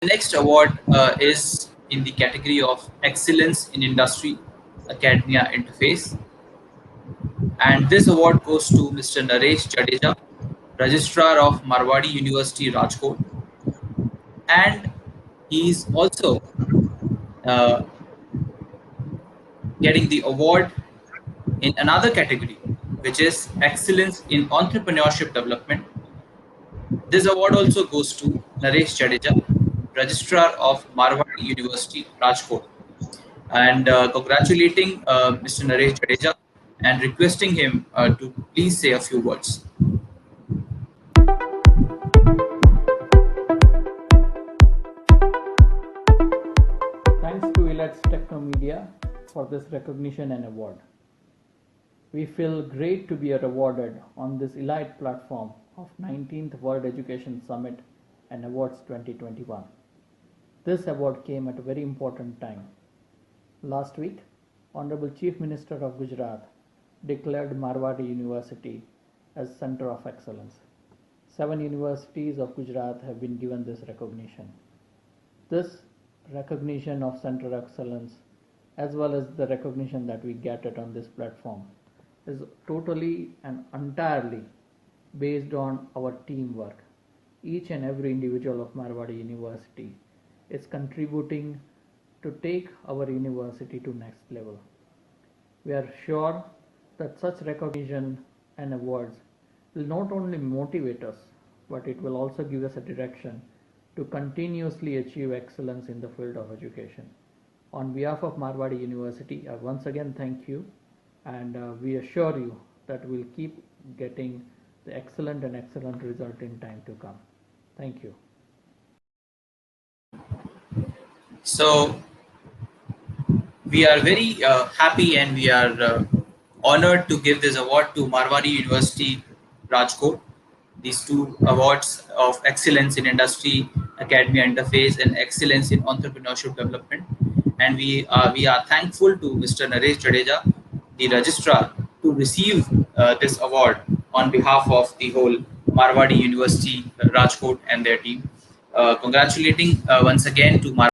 The next award is in the category of Excellence in Industry Academia Interface, and this award goes to Mr. Naresh Jadeja, Registrar of Marwadi University, Rajkot, and he is also uh, getting the award in another category, which is Excellence in Entrepreneurship Development. This award also goes to Naresh Jadeja, Registrar of Marwadi University, Rajkot, and congratulating Mr. Naresh Jadeja and requesting him to please say a few words. Thanks to Elite's Technomedia for this recognition and award. We feel great to be awarded on this Elite platform of 19th World Education Summit and Awards 2021. This award came at a very important time. Last week, Honorable Chief Minister of Gujarat declared Marwadi University as Center of Excellence. 7 universities of Gujarat have been given this recognition. This recognition of Center of Excellence, as well as the recognition that we get it on this platform, is totally and entirely based on our teamwork. Each and every individual of Marwadi University is contributing to take our university to next level. We are sure that such recognition and awards will not only motivate us, but it will also give us a direction to continuously achieve excellence in the field of education. On behalf of Marwadi University, I once again thank you, and we assure you that we'll keep getting the excellent result in time to come. Thank you. So we are very happy and we are honored to give this award to Marwadi University, Rajkot. These 2 awards of Excellence in Industry Academia Interface and Excellence in Entrepreneurship Development. And we are thankful to Mr. Naresh Jadeja, the Registrar, to receive this award on behalf of the whole Marwadi University, Rajkot and their team. Congratulating once again to Marwadi